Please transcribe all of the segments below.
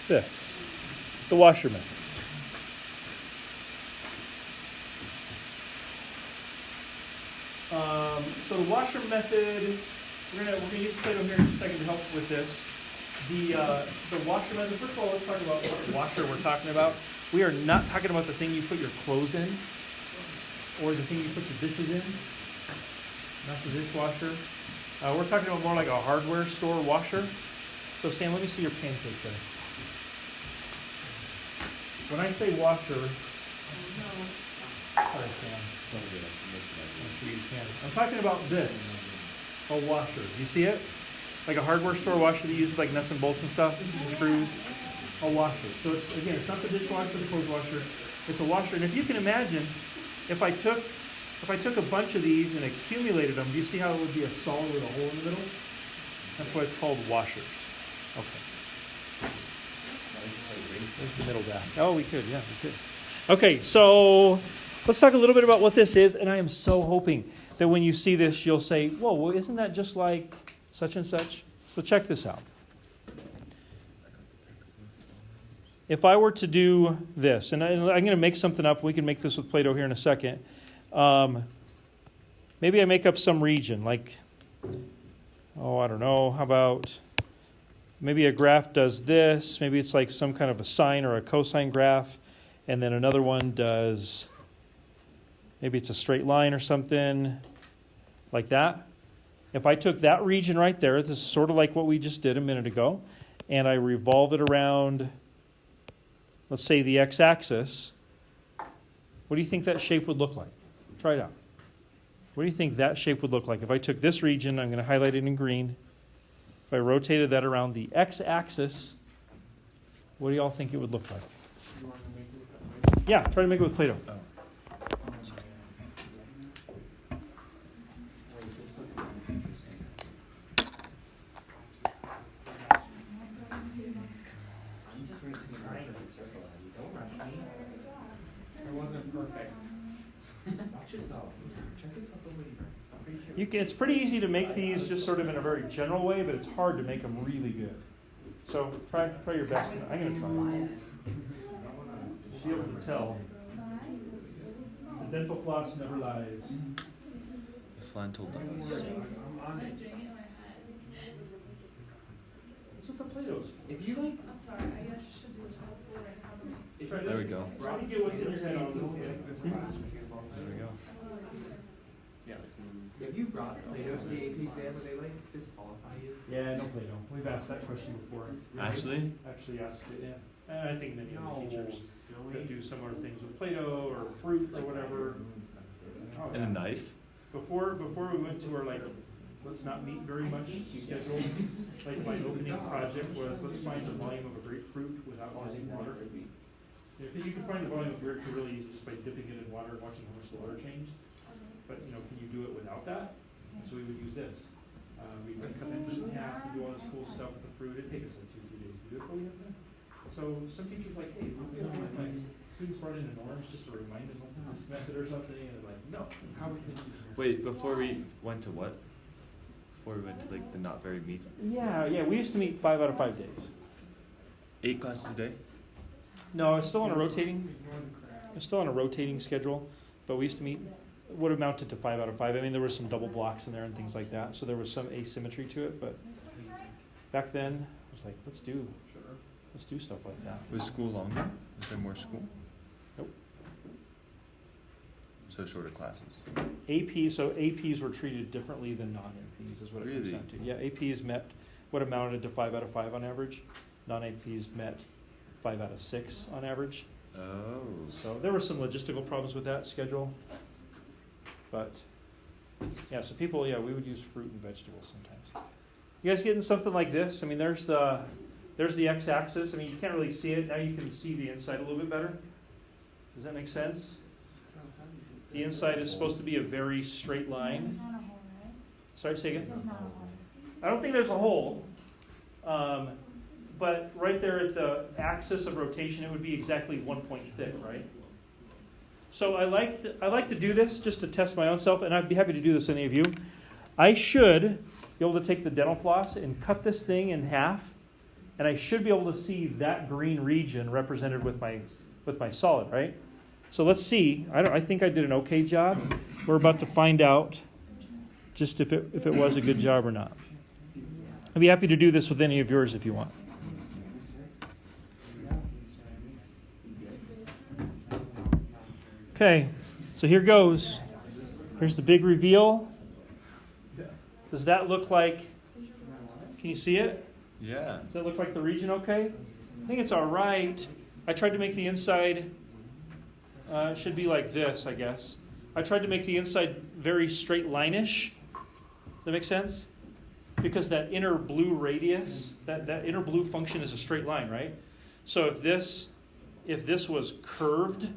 this, the washer method. So the washer method, we're gonna use Play-Doh here in just a second to help with this. The washer method, first of all, let's talk about what washer we're talking about. We are not talking about the thing you put your clothes in, or the thing you put your dishes in, not the dishwasher. We're talking about more like a hardware store washer. So Sam, let me see your pancake there. When I say washer, sorry Sam. I'm talking about this, a washer. Do you see it? Like a hardware store washer that you use with like nuts and bolts and stuff, screws. A washer. So it's not the dishwasher, the clothes washer. It's a washer. And if you can imagine, if I took a bunch of these and accumulated them, do you see how it would be a solid with a hole in the middle? That's why it's called washers. Okay. There's the middle guy. Oh, we could. Yeah, we could. Okay, so let's talk a little bit about what this is. And I am so hoping that when you see this, you'll say, whoa, well, isn't that just like such and such? So check this out. If I were to do this, and I'm going to make something up. We can make this with Play-Doh here in a second. Maybe I make up some region, like, I don't know, how about maybe a graph does this. Maybe it's like some kind of a sine or a cosine graph. And then another one does, maybe it's a straight line or something like that. If I took that region right there, this is sort of like what we just did a minute ago, and I revolve it around, let's say, the x-axis, what do you think that shape would look like? Try it out. What do you think that shape would look like? If I took this region, I'm going to highlight it in green. If I rotated that around the x-axis, what do y'all think it would look like? Yeah, try to make it with Play-Doh. It's pretty easy to make these just sort of in a very general way, but it's hard to make them really good. So try your best. I'm going to try it. You'll be able to tell. The dental floss never lies. The flantal does. That's what the Play-Doh's. If you like, I'm sorry, I guess you should do it all four and have them. There we go. Try to get what's in your head on this. There we go. if you brought Play-Doh to the AP exam, would they like disqualify you? Yeah, no Play-Doh. We've asked that question before. Actually? Actually asked it, yeah. And I think many other teachers that do similar things with Play-Doh or fruit or whatever. Oh, And a knife? Before we went to our let's not meet very much schedule, like my opening project was let's find the volume of a grapefruit without using water. Because you can find the volume of grapefruit really easy just by dipping it in water and watching how much the water changed. But can you do it without that? So we would use this. We'd cut it in half and do all this cool stuff with the fruit. It'd take us like 2-3 days to do it, but we have that. So some teachers like, hey, we'll be able to like students brought in an orange just to remind them of this method or something, and they're like, no, how we can use it. Wait, before we went to what? Before we went to like the not very meet? Yeah, we used to meet 5 out of 5 days. 8 classes a day? No, it's still on a rotating schedule, but we used to meet what amounted to 5 out of 5. I mean, there were some double blocks in there and things like that, so there was some asymmetry to it. But back then, I was like, let's do stuff like that. Was school longer? Was there more school? Nope. So shorter classes. APs were treated differently than non-APs, is what it comes Really? down to. Yeah, APs met what amounted to 5 out of 5 on average. Non-APs met 5 out of 6 on average. Oh. So there were some logistical problems with that schedule. But, yeah, so people, we would use fruit and vegetables sometimes. You guys getting something like this? I mean, there's the x-axis. I mean, you can't really see it. Now you can see the inside a little bit better. Does that make sense? The inside is supposed to be a very straight line. Not a hole, right? Sorry, say again? There's not a hole. I don't think there's a hole. But right there at the axis of rotation, it would be exactly 1 point thick, right? So I like to do this just to test my own self, and I'd be happy to do this, any of you. I should be able to take the dental floss and cut this thing in half and I should be able to see that green region represented with my solid, right? So let's see. I think I did an okay job. We're about to find out just if it was a good job or not. I'd be happy to do this with any of yours if you want. Okay, so here goes. Here's the big reveal. Does that look like, can you see it? Yeah. Does that look like the region okay? I think it's all right. I tried to make the inside, it should be like this, I guess. I tried to make the inside very straight line-ish. Does that make sense? Because that inner blue radius, that inner blue function is a straight line, right? So if this was curved,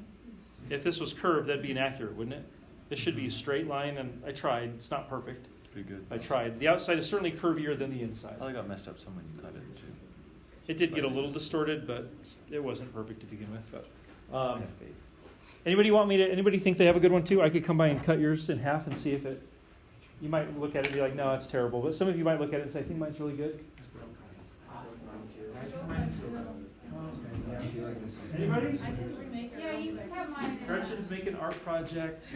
that'd be inaccurate, wouldn't it? This should be a straight line, and I tried. It's not perfect. Pretty good. I tried. The outside is certainly curvier than the inside. Probably got messed up some when you cut it too. It did get a little distorted, but it wasn't perfect to begin with. But I have faith. anybody think they have a good one too? I could come by and cut yours in half and see if it. You might look at it and be like, no, it's terrible. But some of you might look at it and say, I think mine's really good. Anybody? I can remake it. Yeah, you can have mine. Gretchen's making art project.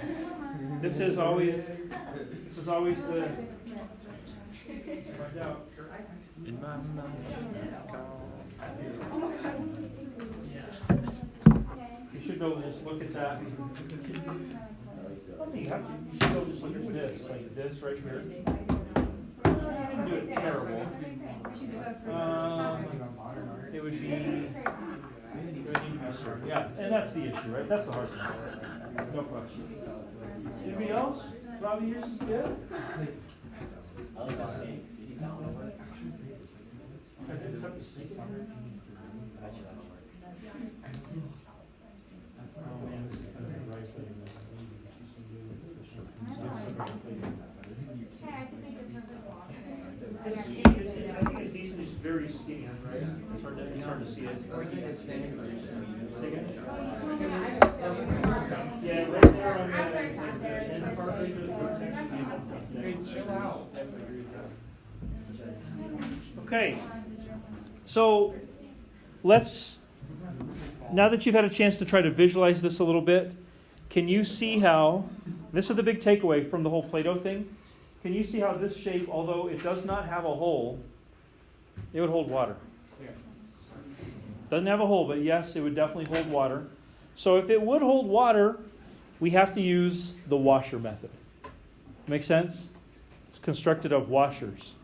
This is always the. Find out. In my mouth. You should go just look at that. You should go just look at this, like this right here. You do it terrible. It would be. Yeah, and that's the issue, right? That's the hard thing. No question. Anybody else? Robbie, yours is good? I think it's decent. It's very skinny, right? It's hard to see it. Yeah, right there on Okay, so now that you've had a chance to try to visualize this a little bit, can you see how, this is the big takeaway from the whole Play-Doh thing, can you see how this shape, although it does not have a hole, it would hold water? Doesn't have a hole, but yes, it would definitely hold water. So if it would hold water, we have to use the washer method. Make sense? It's constructed of washers.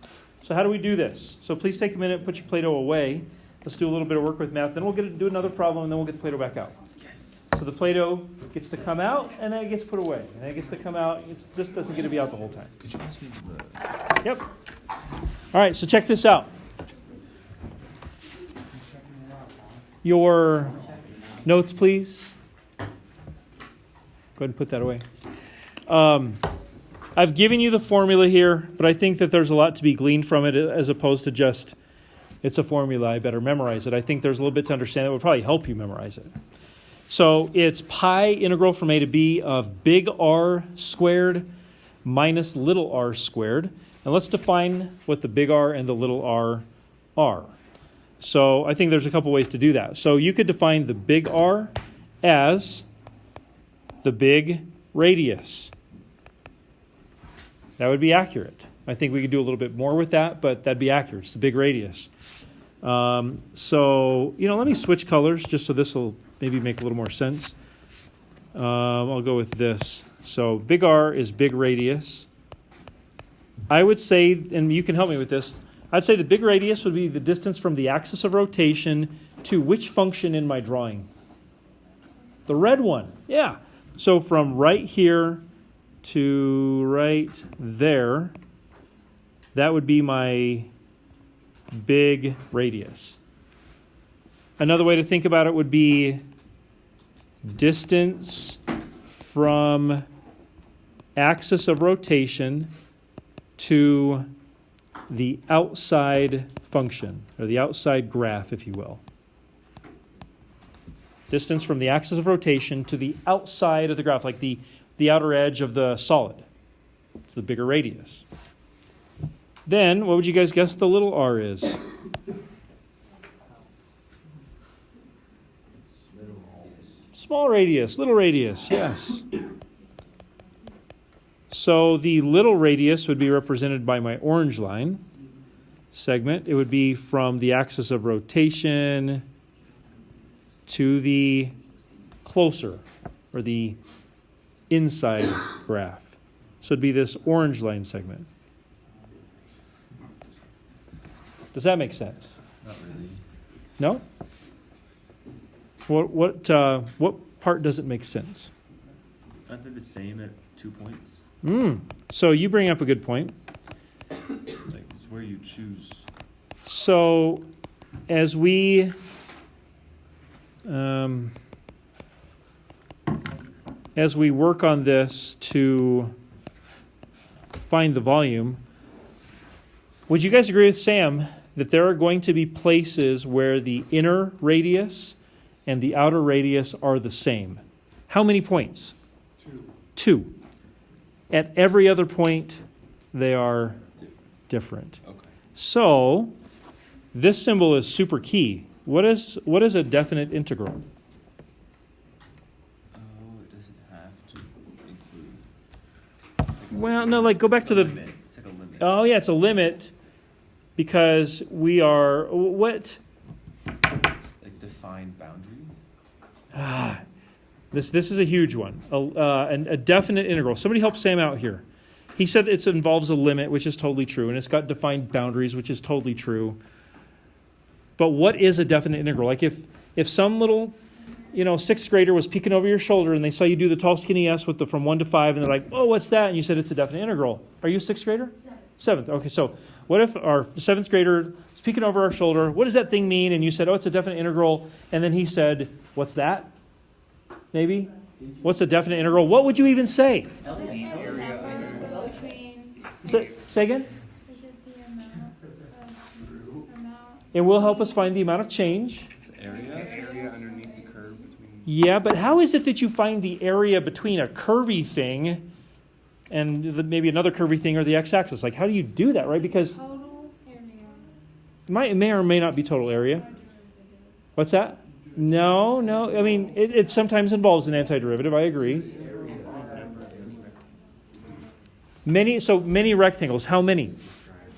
So how do we do this? So please take a minute and put your Play-Doh away. Let's do a little bit of work with math. Then we'll do another problem, and then we'll get the Play-Doh back out. Yes. So the Play-Doh gets to come out, and then it gets put away. And then it gets to come out. It just doesn't get to be out the whole time. Could you pass me the... Yep. All right, so check this out. Your notes, please. Go ahead and put that away. I've given you the formula here, but I think that there's a lot to be gleaned from it as opposed to just, it's a formula, I better memorize it. I think there's a little bit to understand that would probably help you memorize it. So it's pi integral from a to b of big R squared minus little r squared. And let's define what the big R and the little r are. So I think there's a couple ways to do that. So you could define the big R as the big radius. That would be accurate. I think we could do a little bit more with that, but that'd be accurate. It's the big radius. So, let me switch colors just so this will maybe make a little more sense. I'll go with this. So big R is big radius. I would say, and you can help me with this, I'd say the big radius would be the distance from the axis of rotation to which function in my drawing? The red one. Yeah. So from right here to right there, that would be my big radius. Another way to think about it would be distance from axis of rotation to the outside function, or the outside graph, if you will. Distance from the axis of rotation to the outside of the graph, like the outer edge of the solid. It's the bigger radius. Then, what would you guys guess the little r is? Small radius, little radius, yes. So the little radius would be represented by my orange line segment. It would be from the axis of rotation to the closer, or the inside graph. So it'd be this orange line segment. Does that make sense? Not really. No? What part doesn't make sense? Aren't they the same at 2 points? So you bring up a good point. Like, it's where you choose. So as we work on this to find the volume, would you guys agree with Sam that there are going to be places where the inner radius and the outer radius are the same? How many points? 2. At every other point, they are different. Okay. So this symbol is super key. What is a definite integral? Oh, it doesn't have to include. Well, no, like go back to the. Limit. It's like a limit. Oh yeah, it's a limit because we are what? It's like defined boundary. This is a huge one. A definite integral. Somebody help Sam out here. He said it involves a limit, which is totally true, and it's got defined boundaries, which is totally true. But what is a definite integral? Like if some little, sixth grader was peeking over your shoulder and they saw you do the tall skinny S with the from 1 to 5, and they're like, "Oh, what's that?" And you said it's a definite integral. Are you a sixth grader? Seventh. Okay, so what if our seventh grader is peeking over our shoulder? What does that thing mean? And you said, "Oh, it's a definite integral." And then he said, "What's that?" Maybe. What's a definite integral? What would you even say? Say again? Is it the amount? It will help us find the amount of change. It's the area. Area underneath the curve between. Yeah, but how is it that you find the area between a curvy thing and maybe another curvy thing or the x-axis? Like, how do you do that, right? Because Total area. it may or may not be total area. What's that? No. I mean, it sometimes involves an antiderivative. I agree. Many rectangles. How many?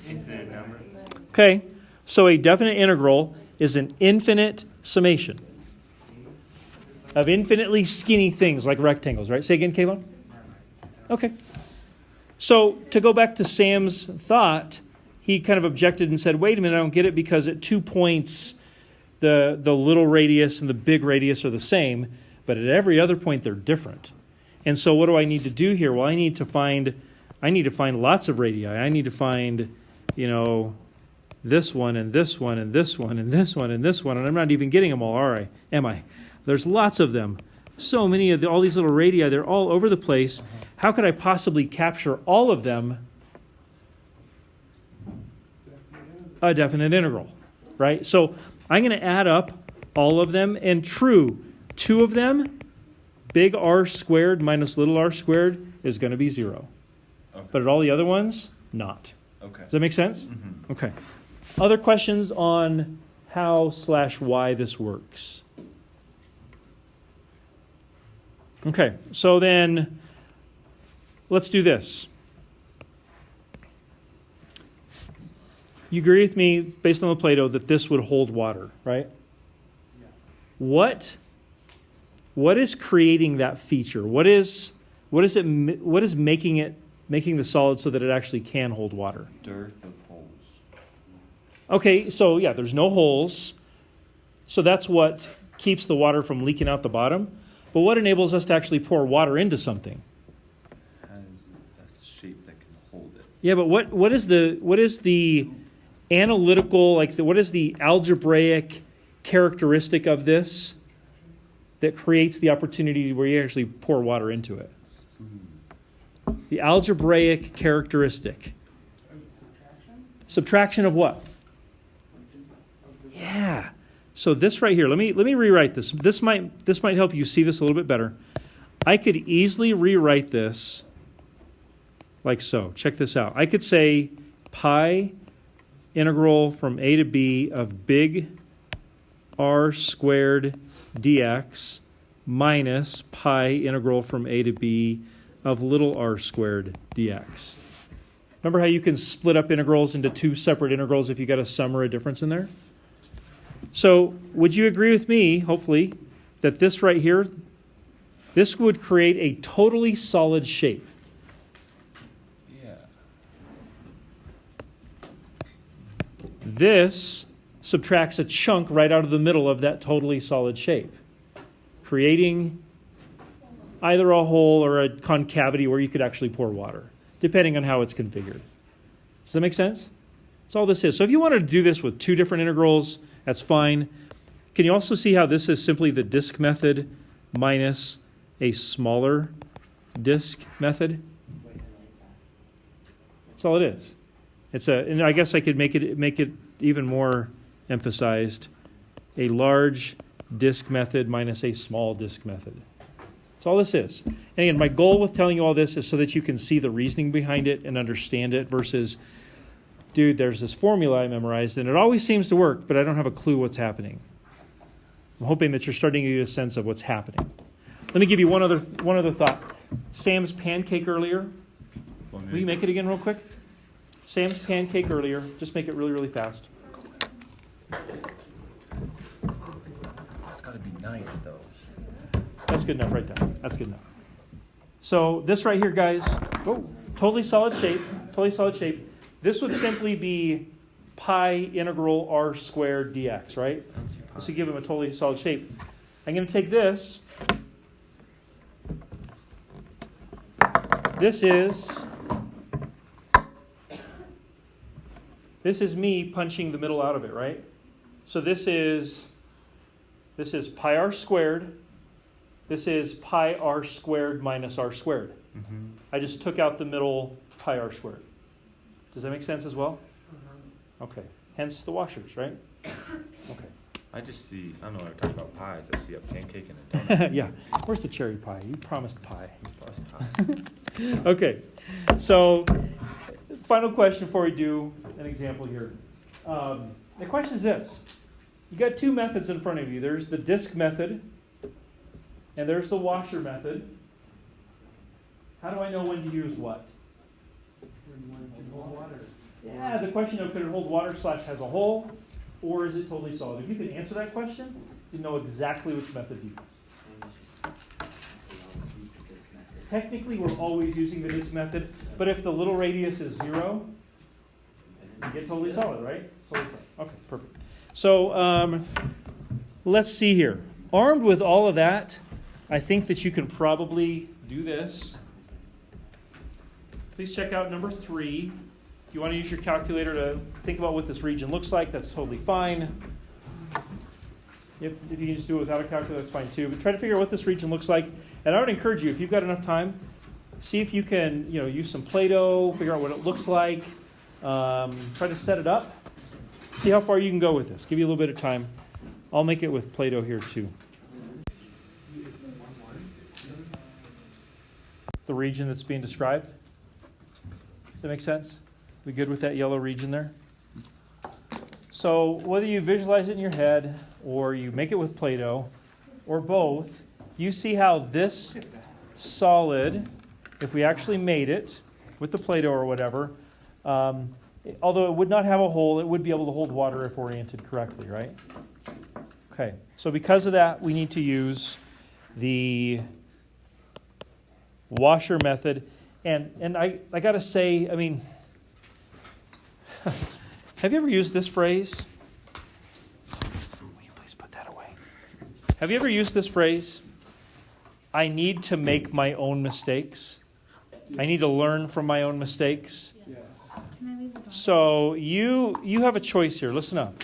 Infinite number. Okay. So a definite integral is an infinite summation of infinitely skinny things like rectangles, right? Say again, Kayvon? Okay. So to go back to Sam's thought, he kind of objected and said, wait a minute, I don't get it because at 2 points, the little radius and the big radius are the same, but at every other point they're different. And so what do I need to do here? Well, I need to find lots of radii. I need to find, this one and this one and this one and this one and this one, and I'm not even getting them all, am I? There's lots of them. So many of all these little radii, they're all over the place. How could I possibly capture all of them? A definite integral, right? So I'm going to add up all of them, and true, 2 of them, big R squared minus little r squared is going to be 0. Okay. But at all the other ones, not. Okay. Does that make sense? Mm-hmm. Okay. Other questions on how/why this works? Okay, so then let's do this. You agree with me, based on the Plato, that this would hold water, right? Yeah. What is creating that feature? What is making the solid so that it actually can hold water? Dearth of holes. Okay, so yeah, there's no holes. So that's what keeps the water from leaking out the bottom. But what enables us to actually pour water into something? Has a shape that can hold it. Yeah, but what is the analytical, what is the algebraic characteristic of this that creates the opportunity where you actually pour water into it? Spoon. The algebraic characteristic. Subtraction? Subtraction of what? Yeah. So this right here, let me rewrite this. This might help you see this a little bit better. I could easily rewrite this like so. Check this out. I could say pi integral from a to b of big R squared dx minus pi integral from a to b of little r squared dx. Remember how you can split up integrals into two separate integrals if you got a sum or a difference in there? So would you agree with me, hopefully, that this right here, this would create a totally solid shape? Yeah. This subtracts a chunk right out of the middle of that totally solid shape, creating either a hole or a concavity where you could actually pour water, depending on how it's configured. Does that make sense? That's all this is. So if you wanted to do this with two different integrals, that's fine. Can you also see how this is simply the disk method minus a smaller disk method? That's all it is. And I guess I could make it even more emphasized. A large disk method minus a small disk method. That's all this is. And again, my goal with telling you all this is so that you can see the reasoning behind it and understand it versus, dude, there's this formula I memorized and it always seems to work, but I don't have a clue what's happening. I'm hoping that you're starting to get a sense of what's happening. Let me give you one other thought. Sam's pancake earlier. Will you make it again real quick? Sam's pancake earlier. Just make it really, really fast. It's got to be nice, though. That's good enough right there. That's good enough. So this right here, guys, totally solid shape. Totally solid shape. This would simply be pi integral r squared dx, right? This would give him a totally solid shape. I'm going to take this. This is me punching the middle out of it, right? So this is pi r squared. This is pi r squared minus r squared. Mm-hmm. I just took out the middle pi r squared. Does that make sense as well? Okay. Hence the washers, right? Okay. I just see, I don't know, we're talking about pies. I see a pancake and a donut. Yeah. Where's the cherry pie? You promised pie. Plus pie. Okay. So, final question before we do an example here. The question is this. You got two methods in front of you. There's the disk method, and there's the washer method. How do I know when to use what? Yeah, the question of could it hold water / has a hole, or is it totally solid? If you could answer that question, you know exactly which method to use. Technically, we're always using the disk method, but if the little radius is 0, you get totally solid, right? Totally solid. Okay, perfect. So let's see here. Armed with all of that, I think that you can probably do this. Please check out number 3. If you want to use your calculator to think about what this region looks like, that's totally fine. If you can just do it without a calculator, that's fine too. But try to figure out what this region looks like. And I would encourage you, if you've got enough time, see if you can use some Play-Doh, figure out what it looks like. Try to set it up. See how far you can go with this. Give you a little bit of time. I'll make it with Play-Doh here too. The region that's being described. Does that make sense? We good with that yellow region there? So whether you visualize it in your head or you make it with Play-Doh or both, you see how this solid, if we actually made it with the Play-Doh or whatever, although it would not have a hole, it would be able to hold water if oriented correctly, right? Okay, so because of that, we need to use the washer method. And I got to say, I mean, have you ever used this phrase? Will you please put that away? Have you ever used this phrase? I need to make my own mistakes. I need to learn from my own mistakes. Can I leave it on? So you have a choice here. Listen up.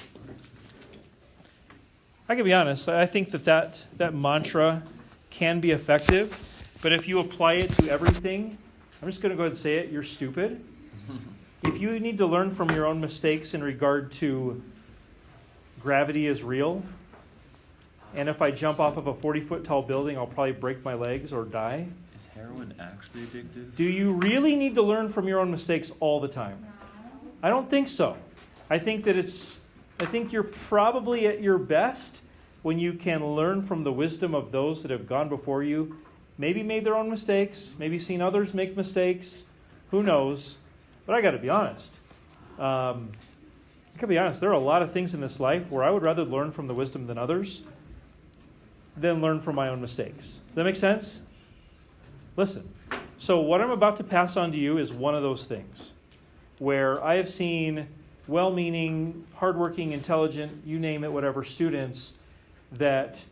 I can be honest. I think that mantra can be effective, but if you apply it to everything, I'm just going to go ahead and say it, you're stupid. If you need to learn from your own mistakes in regard to gravity is real, and if I jump off of a 40-foot tall building, I'll probably break my legs or die. Is heroin actually addictive? Do you really need to learn from your own mistakes all the time? I don't think so. I think you're probably at your best when you can learn from the wisdom of those that have gone before you, maybe made their own mistakes, maybe seen others make mistakes, who knows? But I got to be honest. I got to be honest, there are a lot of things in this life where I would rather learn from the wisdom than others than learn from my own mistakes. Does that make sense? Listen, so what I'm about to pass on to you is one of those things where I have seen well-meaning, hardworking, intelligent, you name it, whatever, students that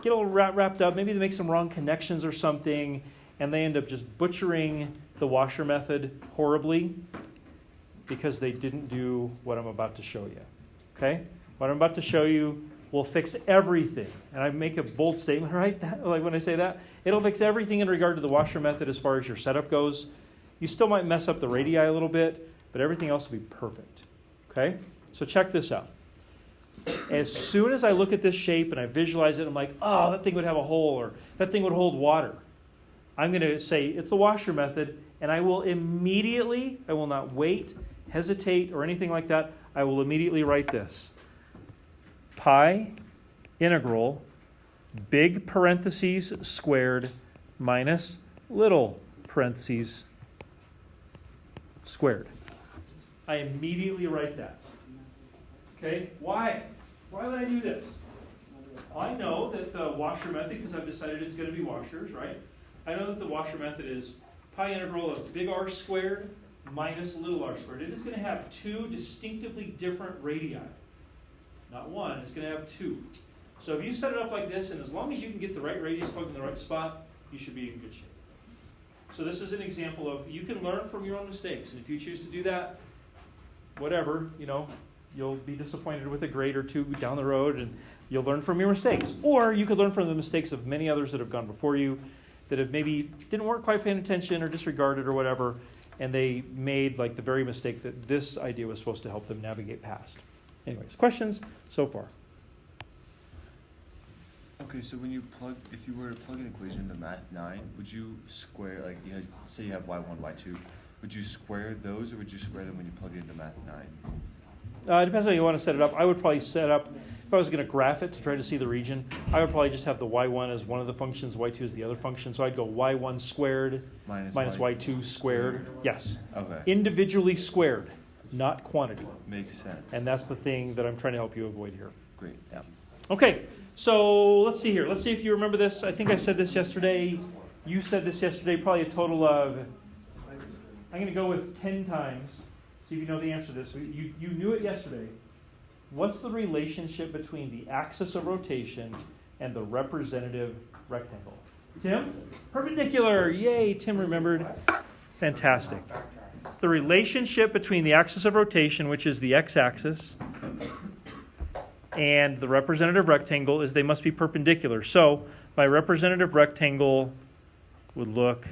get a little wrapped up. Maybe they make some wrong connections or something, and they end up just butchering the washer method horribly because they didn't do what I'm about to show you. Okay? What I'm about to show you will fix everything. And I make a bold statement, right? Like when I say that, it'll fix everything in regard to the washer method as far as your setup goes. You still might mess up the radii a little bit, but everything else will be perfect. Okay? So check this out. As soon as I look at this shape and I visualize it, I'm like, oh, that thing would have a hole, or that thing would hold water. I'm going to say it's the washer method, and I will immediately, I will not wait, hesitate, or anything like that. I will immediately write this. Pi integral big parentheses squared minus little parentheses squared. I immediately write that. Okay, why? Why would I do this? I know that the washer method, because I've decided it's going to be washers, right? I know that the washer method is pi integral of big R squared minus little r squared. It is going to have two distinctively different radii. Not one, it's going to have two. So if you set it up like this, and as long as you can get the right radius plugged in the right spot, you should be in good shape. So this is an example of you can learn from your own mistakes. And if you choose to do that, whatever, you'll be disappointed with a grade or two down the road, and you'll learn from your mistakes. Or you could learn from the mistakes of many others that have gone before you that have maybe weren't quite paying attention or disregarded or whatever, and they made like the very mistake that this idea was supposed to help them navigate past. Anyways, questions so far? Okay, so if you were to plug an equation into Math 9, would you square, say you have y1, y2, would you square those, or would you square them when you plug it into Math 9? It depends how you want to set it up. I would probably set up, if I was going to graph it to try to see the region, I would probably just have the y1 as one of the functions, y2 as the other function. So I'd go y1 squared minus y2 squared. Yes. Okay. Individually squared, not quantity. Makes sense. And that's the thing that I'm trying to help you avoid here. Great. Yeah. Okay, so let's see here. Let's see if you remember this. I think I said this yesterday. You said this yesterday, probably a total of, I'm going to go with 10 times. See if you know the answer to this. You knew it yesterday. What's the relationship between the axis of rotation and the representative rectangle? Tim? Perpendicular. Yay, Tim remembered. Fantastic. The relationship between the axis of rotation, which is the x-axis, and the representative rectangle is they must be perpendicular. So my representative rectangle would look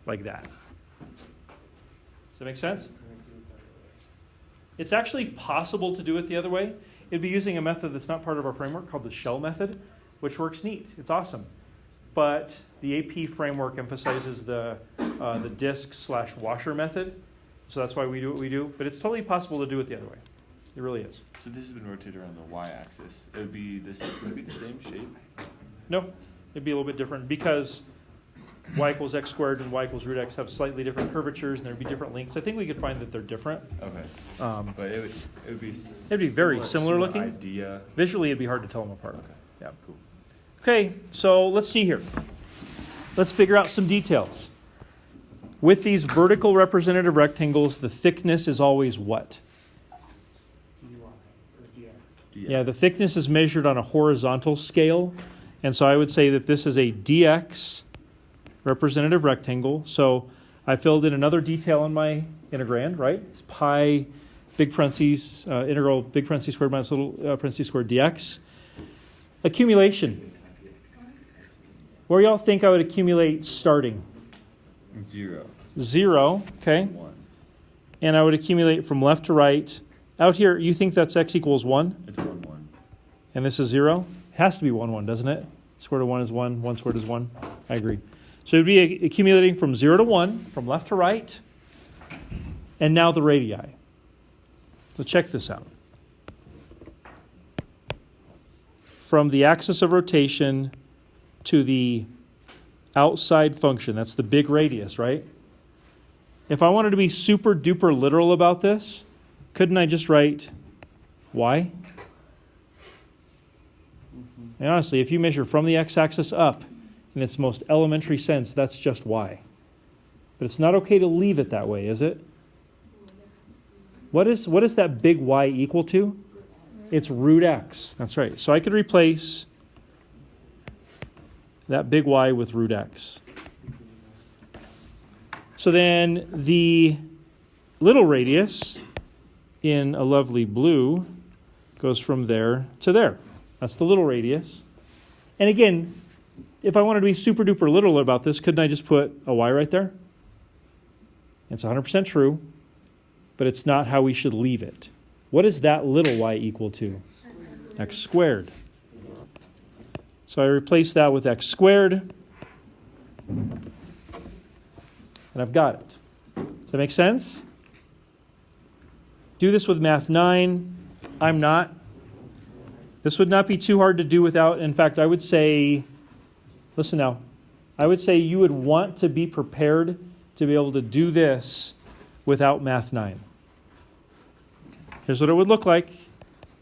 like that. Does that make sense? It's actually possible to do it the other way. It'd be using a method that's not part of our framework called the shell method, which works neat. It's awesome. But the AP framework emphasizes the disk/washer method. So that's why we do what we do. But it's totally possible to do it the other way. It really is. So this has been rotated around the y-axis. It would be the same shape? No, it'd be a little bit different because y equals x squared and y equals root x have slightly different curvatures, and there'd be different lengths. I think we could find that they're different. Okay. But it would be very similar looking. Idea. Visually, it'd be hard to tell them apart. Okay. Yeah. Cool. Okay, so let's see here. Let's figure out some details. With these vertical representative rectangles, the thickness is always what? Yeah, the thickness is measured on a horizontal scale. And so I would say that this is a dx representative rectangle. So I filled in another detail on my integrand, right? It's pi big parentheses, integral big parentheses squared minus little parentheses squared dx. Accumulation. Where y'all think I would accumulate starting? 0. 0, okay. 1. And I would accumulate from left to right. Out here, you think that's x equals 1? It's 1, 1. And this is 0? It has to be 1, 1, doesn't it? Square root of 1 is 1, 1 squared is 1. I agree. So it would be accumulating from 0 to 1, from left to right. And now the radii. So check this out. from the axis of rotation to the outside function. That's the big radius, right? If I wanted to be super duper literal about this, couldn't I just write y? And honestly, if you measure from the x-axis up, in its most elementary sense, that's just y. But it's not okay to leave it that way, is it? What is that big Y equal to? It's root x. That's right. So I could replace that big Y with root x. So then the little radius in a lovely blue goes from there to there. That's the little radius. And again, if I wanted to be super duper literal about this, couldn't I just put a Y right there? It's 100% true, but it's not how we should leave it. What is that little y equal to? X squared. So I replace that with x squared, and I've got it. Does that make sense? Do this with Math 9. I'm not. This would not be too hard to do without, in fact, I would say, listen now, I would say you would want to be prepared to be able to do this without Math 9. Here's what it would look like.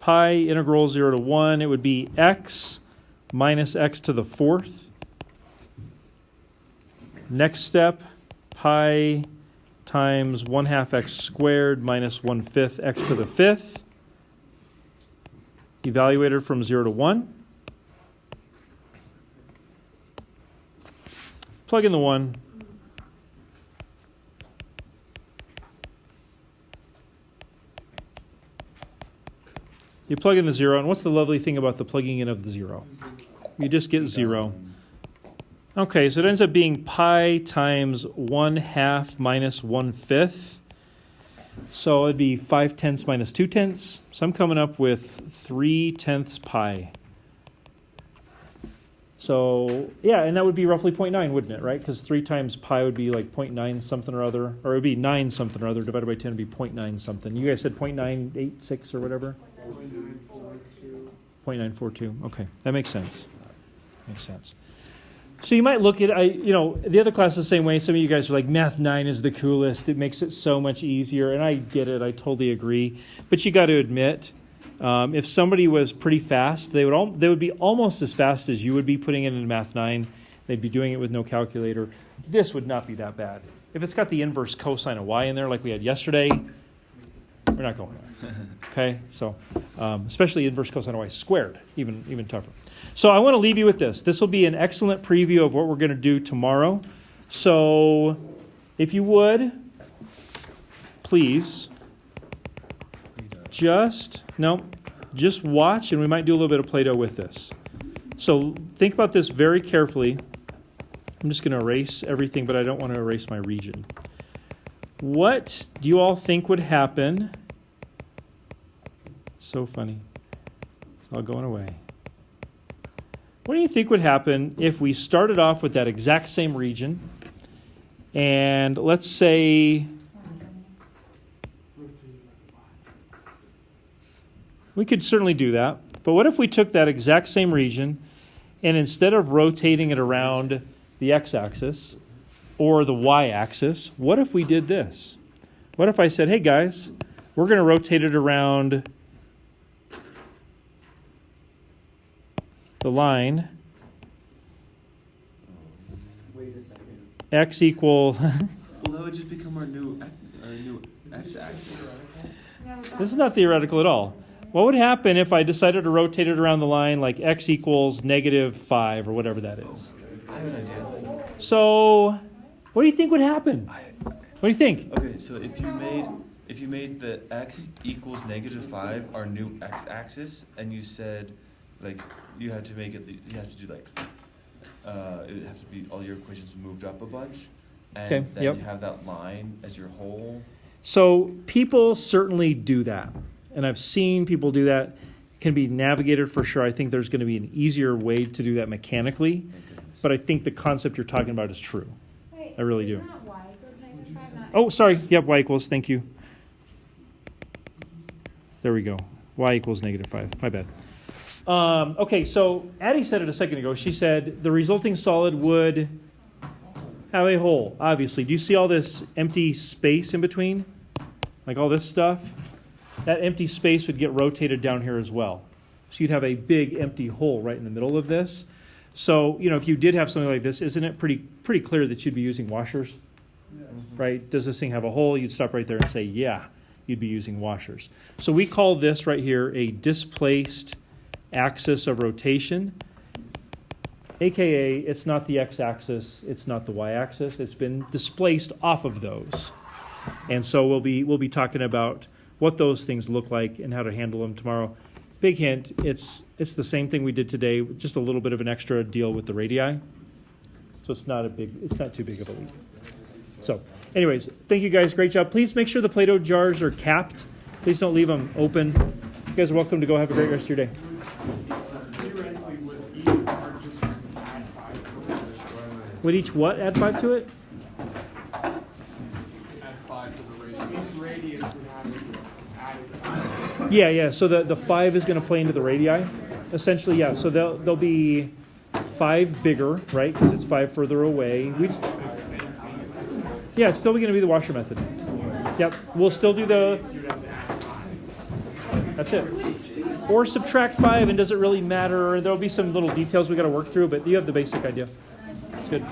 Pi integral 0 to 1, it would be x minus x to the 4th. Next step, pi times 1/2 x squared minus 1/5 x to the 5th. Evaluated from 0 to 1. Plug in the 1. You plug in the 0, and what's the lovely thing about the plugging in of the 0? You just get 0. Okay, so it ends up being pi times 1/2 minus 1/5. So it'd be 5/10 minus 2/10. So I'm coming up with 3/10 pi. So, yeah, and that would be roughly 0.9, wouldn't it, right? Because 3 times pi would be like 0.9 something or other. Or it would be 9 something or other divided by 10 would be 0.9 something. You guys said 0.986 or whatever? 0.942. Okay, that makes sense. Makes sense. So you might look at, the other class is the same way. Some of you guys are like, Math 9 is the coolest. It makes it so much easier. And I get it. I totally agree. But you got to admit, if somebody was pretty fast, they would be almost as fast as you would be putting it into Math 9. They'd be doing it with no calculator. This would not be that bad. If it's got the inverse cosine of y in there like we had yesterday, we're not going there. Okay? So, especially inverse cosine of y squared, even tougher. So I want to leave you with this. This will be an excellent preview of what we're going to do tomorrow. So if you would, please, just watch, and we might do a little bit of Play-Doh with this. So think about this very carefully. I'm just going to erase everything, but I don't want to erase my region. What do you all think would happen? So funny. It's all going away. What do you think would happen if we started off with that exact same region, and let's say we could certainly do that, but what if we took that exact same region and instead of rotating it around the x-axis or the y-axis, what if we did this? What if I said, hey guys, we're going to rotate it around the line x equal Well, that would just become our new x-axis. this is not theoretical at all. What would happen if I decided to rotate it around the line like x equals -5 or whatever that is? I have an idea. So what do you think would happen? What do you think? Okay, so if you made the x equals -5 our new x-axis, and you said like you have to do like it would have to be all your equations moved up a bunch, and Okay, then yep. you have that line as your whole. So people certainly do that, and I've seen people do that. It can be navigated for sure. I think there's going to be an easier way to do that mechanically, Thank goodness. but I think the concept you're talking about is true. Wait, I really do. isn't that y equals -5, not Oh, sorry. Yep, y equals. Thank you. There we go. Y equals -5. My bad. Okay, so Addie said it a second ago. She said the resulting solid would have a hole, obviously. Do you see all this empty space in between? Like all this stuff? That empty space would get rotated down here as well. So you'd have a big empty hole right in the middle of this. So, if you did have something like this, isn't it pretty clear that you'd be using washers? Right? Does this thing have a hole? You'd stop right there and say, yeah, you'd be using washers. So we call this right here a displaced axis of rotation, aka it's not the x-axis, it's not the y-axis, it's been displaced off of those. And so we'll be talking about what those things look like and how to handle them tomorrow. Big hint, it's the same thing we did today, just a little bit of an extra deal with the radii. So it's not too big of a leap. So anyways, thank you guys, great job. Please make sure the Play-Doh jars are capped. Please don't leave them open. You guys are welcome to go have a great rest of your day. Theoretically, would each part just add 5 to it? Would each what add 5 to it? Add 5 to the radius. Each radius would have added 5. Yeah. So the 5 is going to play into the radii. Essentially, yeah. So there'll be 5 bigger, right? Because it's 5 further away. Yeah, it's still going to be the washer method. Yep. We'll still do the... That's it. Or subtract 5, and does it really matter? There'll be some little details we got to work through, but you have the basic idea. It's good.